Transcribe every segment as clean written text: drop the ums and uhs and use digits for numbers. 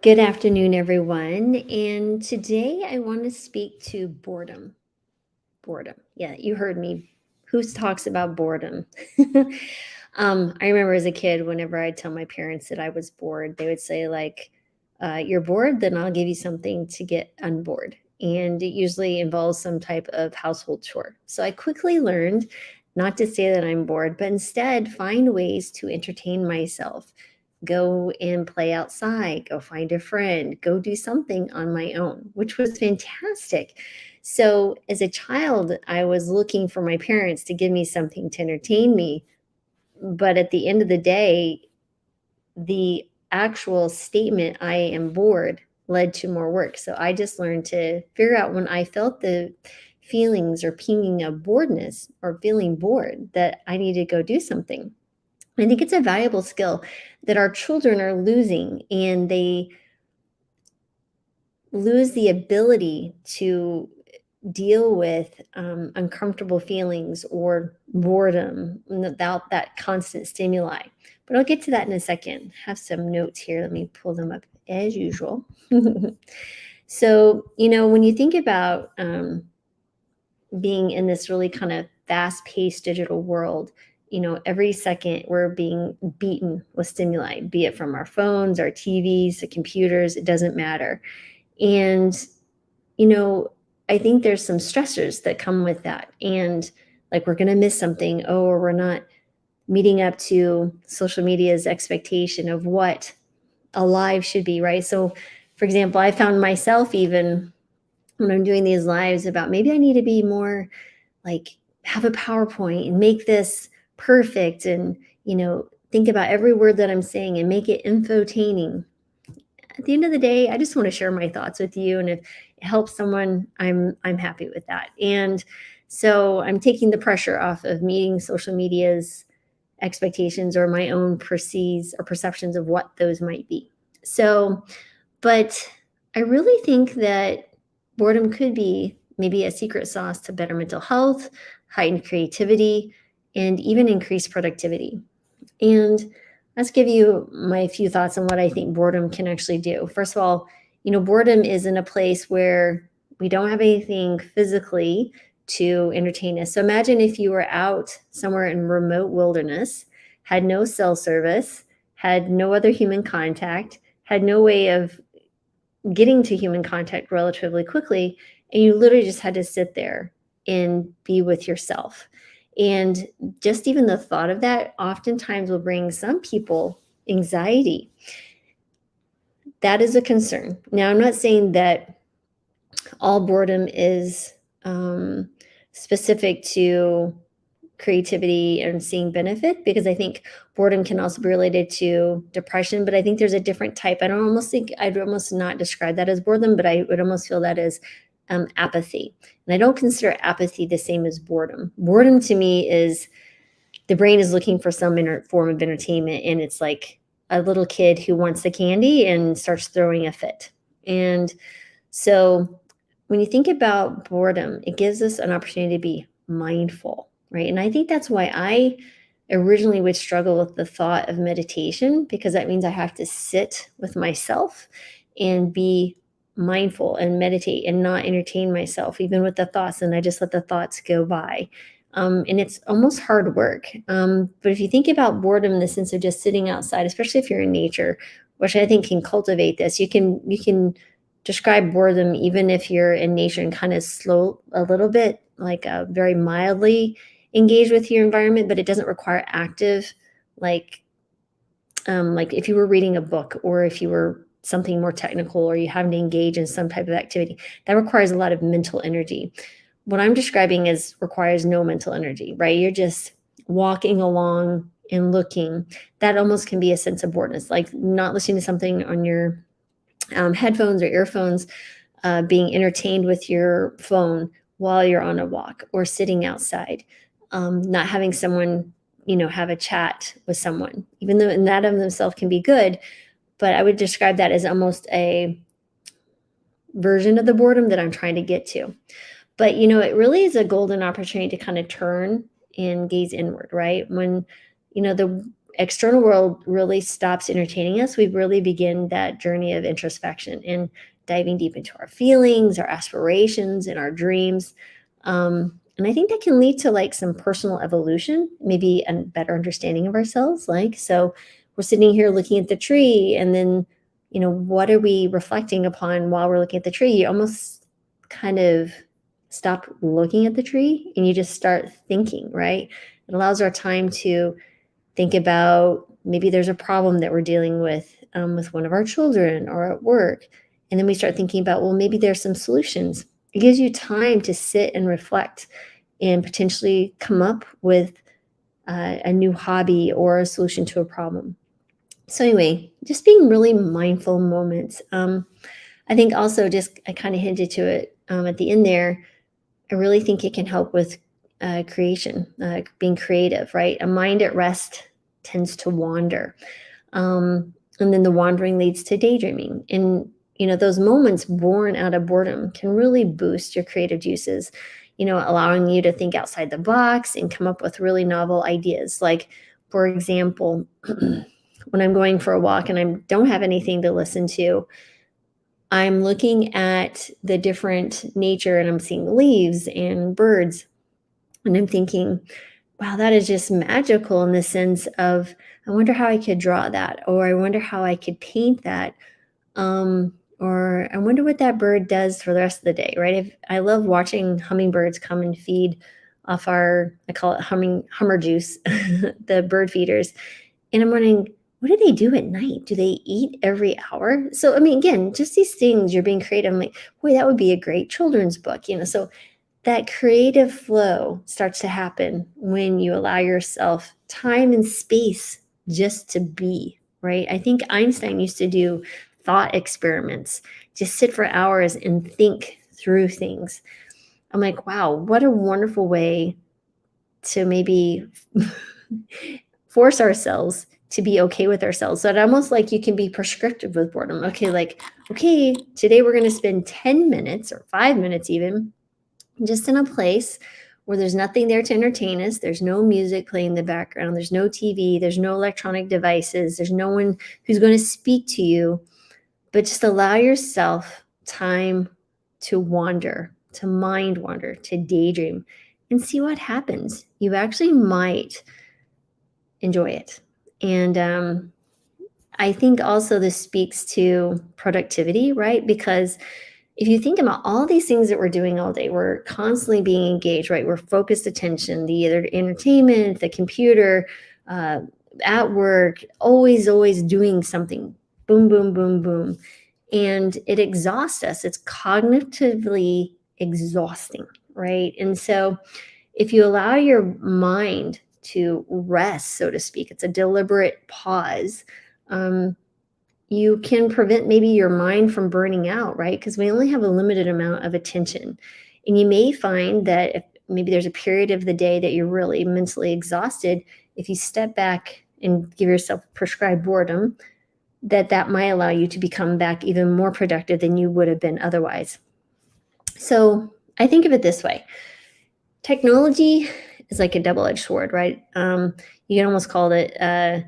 Good afternoon, everyone. And today I want to speak to boredom. Boredom. Yeah, you heard me. Who talks about boredom? I remember as a kid, whenever I'd tell my parents that I was bored, they would say, like, you're bored, then I'll give you something to get unbored. And it usually involves some type of household chore. So I quickly learned not to say that I'm bored, but instead find ways to entertain myself. Go and play outside, go find a friend, go do something on my own, which was fantastic. So, as a child, I was looking for my parents to give me something to entertain me. But at the end of the day, the actual statement, I am bored, led to more work. So, I just learned to figure out when I felt the feelings or pinging of boredness or feeling bored that I need to go do something. I think it's a valuable skill that our children are losing, and they lose the ability to deal with uncomfortable feelings or boredom without that constant stimuli. But I'll get to that in a second. Have some notes here. Let me pull them up as usual. So, when you think about being in this really kind of fast paced digital world, every second we're being beaten with stimuli, be it from our phones, our TVs, the computers, it doesn't matter. And, you know, I think there's some stressors that come with that. And like we're going to miss something, or we're not meeting up to social media's expectation of what a live should be, right? So, for example, I found myself even when I'm doing these lives about maybe I need to be more like have a PowerPoint and make this perfect and, think about every word that I'm saying and make it infotaining. At the end of the day, I just want to share my thoughts with you. And if it helps someone, I'm happy with that. And so I'm taking the pressure off of meeting social media's expectations or my own perceives or perceptions of what those might be. So, but I really think that boredom could be maybe a secret sauce to better mental health, heightened creativity, and even increased productivity. And let's give you my few thoughts on what I think boredom can actually do. First of all, boredom is in a place where we don't have anything physically to entertain us. So imagine if you were out somewhere in remote wilderness, had no cell service, had no other human contact, had no way of getting to human contact relatively quickly, and you literally just had to sit there and be with yourself. And just even the thought of that oftentimes will bring some people anxiety. That is a concern. Now, I'm not saying that all boredom is specific to creativity and seeing benefit, because I think boredom can also be related to depression, but I think there's a different type. I'd almost not describe that as boredom, but I would almost feel that as apathy. And I don't consider apathy the same as boredom. Boredom to me is the brain is looking for some form of entertainment, and it's like a little kid who wants the candy and starts throwing a fit. And so when you think about boredom, it gives us an opportunity to be mindful, right? And I think that's why I originally would struggle with the thought of meditation, because that means I have to sit with myself and be mindful and meditate and not entertain myself, even with the thoughts. And I just let the thoughts go by. And it's almost hard work. But if you think about boredom in the sense of just sitting outside, especially if you're in nature, which I think can cultivate this, you can describe boredom even if you're in nature and kind of slow a little bit, like very mildly engage with your environment, but it doesn't require active, like like if you were reading a book, or if you were something more technical, or you having to engage in some type of activity that requires a lot of mental energy. What I'm describing is requires no mental energy, right? You're just walking along and looking. That almost can be a sense of boredom, like not listening to something on your headphones or earphones, being entertained with your phone while you're on a walk or sitting outside, not having someone, have a chat with someone, even though in that of themselves can be good. But I would describe that as almost a version of the boredom that I'm trying to get to. But, it really is a golden opportunity to kind of turn and gaze inward, right? When, the external world really stops entertaining us, we really begin that journey of introspection and diving deep into our feelings, our aspirations, and our dreams. And I think that can lead to like some personal evolution, maybe a better understanding of ourselves. Like, so we're sitting here looking at the tree, and then, what are we reflecting upon while we're looking at the tree? You almost kind of stop looking at the tree and you just start thinking, right? It allows our time to think about maybe there's a problem that we're dealing with one of our children or at work. And then we start thinking about, well, maybe there's some solutions. It gives you time to sit and reflect and potentially come up with a new hobby or a solution to a problem. So, anyway, just being really mindful moments. I think also just I kind of hinted to it at the end there. I really think it can help with creation, being creative, right? A mind at rest tends to wander. And then the wandering leads to daydreaming. And, those moments born out of boredom can really boost your creative juices, allowing you to think outside the box and come up with really novel ideas. Like, for example, when I'm going for a walk and I don't have anything to listen to, I'm looking at the different nature and I'm seeing leaves and birds. And I'm thinking, wow, that is just magical in the sense of, I wonder how I could draw that, or I wonder how I could paint that. Or I wonder what that bird does for the rest of the day, right? I love watching hummingbirds come and feed off I call it hummer juice, the bird feeders. And I'm wondering, what do they do at night? Do they eat every hour? So, I mean, again, just these things, you're being creative. I'm like, boy, that would be a great children's book, So that creative flow starts to happen when you allow yourself time and space just to be, right? I think Einstein used to do thought experiments, just sit for hours and think through things. I'm like, wow, what a wonderful way to maybe force ourselves to be okay with ourselves. So it's almost like you can be prescriptive with boredom. Okay, today we're going to spend 10 minutes or 5 minutes even just in a place where there's nothing there to entertain us. There's no music playing in the background. There's no TV. There's no electronic devices. There's no one who's going to speak to you, but just allow yourself time to wander, to mind wander, to daydream, and see what happens. You actually might enjoy it. And I think also this speaks to productivity, right? Because if you think about all these things that we're doing all day, we're constantly being engaged, right? We're focused attention, the either entertainment, the computer, uh, at work, always doing something. Boom, boom, boom, boom. And it exhausts us. It's cognitively exhausting, right? And so if you allow your mind to rest, so to speak, it's a deliberate pause. You can prevent maybe your mind from burning out, right? Because we only have a limited amount of attention. And you may find that if maybe there's a period of the day that you're really mentally exhausted, if you step back and give yourself prescribed boredom, that might allow you to become back even more productive than you would have been otherwise. So I think of it this way. Technology is like a double-edged sword, right? You can almost call it a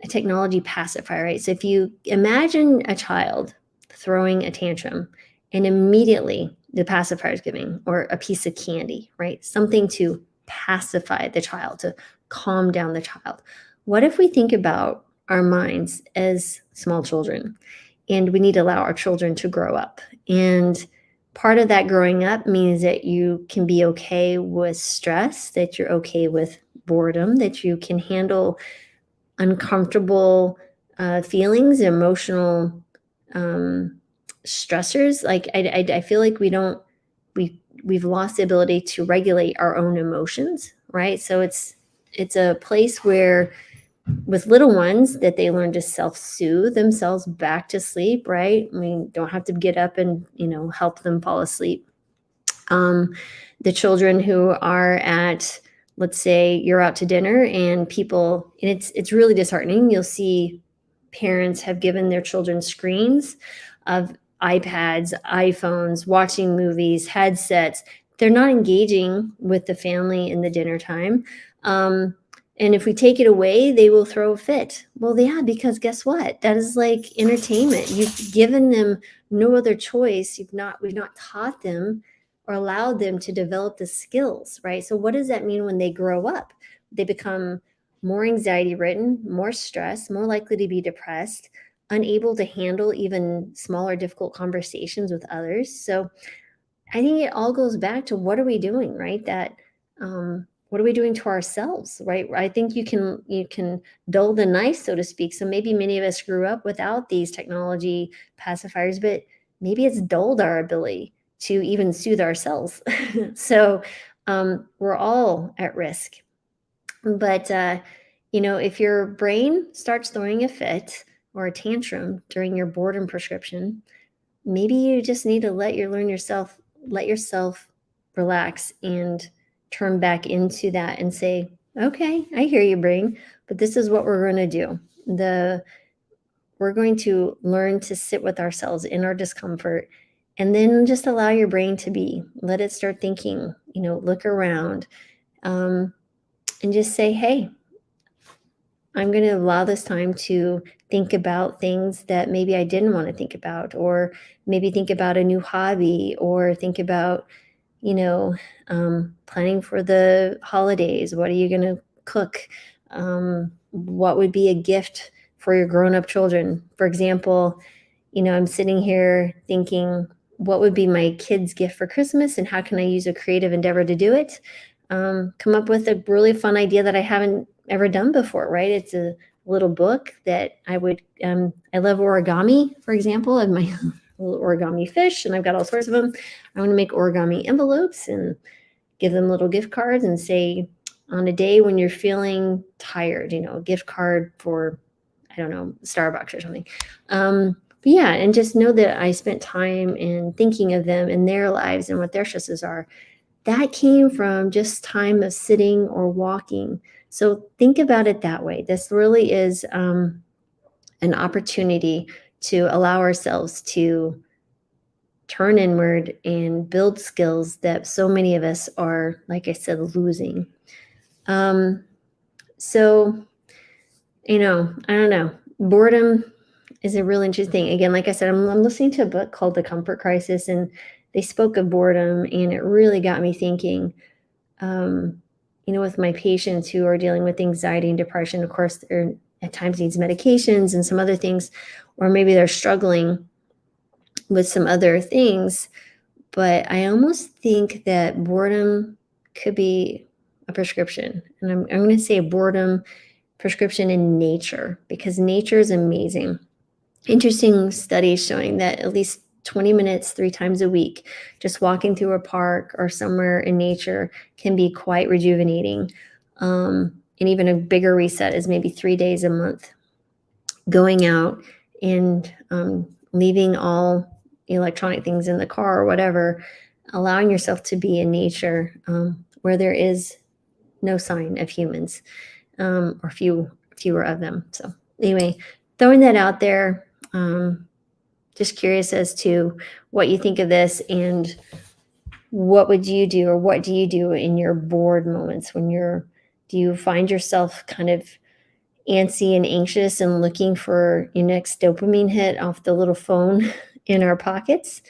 technology pacifier, right? So if you imagine a child throwing a tantrum and immediately the pacifier is giving, or a piece of candy, right? Something to pacify the child, to calm down the child. What if we think about our minds as small children, and we need to allow our children to grow up? And part of that growing up means that you can be okay with stress, that you're okay with boredom, that you can handle uncomfortable feelings, emotional stressors. Like I feel like we've lost the ability to regulate our own emotions, right? So it's a place where with little ones that they learn to self-soothe themselves back to sleep, right? I mean, don't have to get up and help them fall asleep. The children who are at, let's say you're out to dinner and it's really disheartening. You'll see parents have given their children screens of iPads, iPhones, watching movies, headsets. They're not engaging with the family in the dinner time. And if we take it away, they will throw a fit. Well, yeah, because guess what? That is like entertainment. You've given them no other choice. We've not taught them or allowed them to develop the skills, right? So what does that mean when they grow up? They become more anxiety ridden, more stressed, more likely to be depressed, unable to handle even smaller, difficult conversations with others. So I think it all goes back to what are we doing, right? What are we doing to ourselves, right? I think you can dull the knife, so to speak. So maybe many of us grew up without these technology pacifiers, but maybe it's dulled our ability to even soothe ourselves. So we're all at risk. But if your brain starts throwing a fit or a tantrum during your boredom prescription, maybe you just need to let yourself relax and turn back into that and say, okay, I hear you, brain, but this is what we're going to do. We're going to learn to sit with ourselves in our discomfort, and then just allow your brain to be, let it start thinking, look around, um, and just say, hey, I'm going to allow this time to think about things that maybe I didn't want to think about, or maybe think about a new hobby, or think about, planning for the holidays. What are you going to cook? What would be a gift for your grown up children? For example, I'm sitting here thinking, what would be my kid's gift for Christmas, and how can I use a creative endeavor to do it? Come up with a really fun idea that I haven't ever done before, right? It's a little book that I love origami, for example, and my little origami fish, and I've got all sorts of them. I want to make origami envelopes and give them little gift cards and say, on a day when you're feeling tired, a gift card for, I don't know, Starbucks or something. But yeah, and just know that I spent time in thinking of them and their lives and what their stresses are. That came from just time of sitting or walking. So think about it that way. This really is an opportunity to allow ourselves to turn inward and build skills that so many of us are, like I said, losing. Um, so, I don't know. Boredom is a really interesting thing. Again, like I said, I'm listening to a book called The Comfort Crisis, and they spoke of boredom, and it really got me thinking. With my patients who are dealing with anxiety and depression, of course, they're at times needs medications and some other things, or maybe they're struggling with some other things. But I almost think that boredom could be a prescription. And I'm going to say a boredom prescription in nature, because nature is amazing. Interesting studies showing that at least 20 minutes 3 times a week, just walking through a park or somewhere in nature, can be quite rejuvenating. And even a bigger reset is maybe 3 days a month, going out and leaving all electronic things in the car or whatever, allowing yourself to be in nature, where there is no sign of humans, or fewer of them. So anyway, throwing that out there. Just curious as to what you think of this, and what would you do, or what do you do in your bored moments when do you find yourself kind of antsy and anxious and looking for your next dopamine hit off the little phone in our pockets?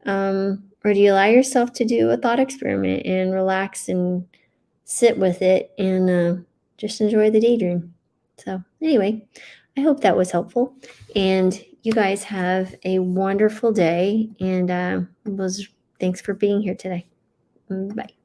Or do you allow yourself to do a thought experiment and relax and sit with it and just enjoy the daydream? So anyway, I hope that was helpful, and you guys have a wonderful day, and thanks for being here today. Bye.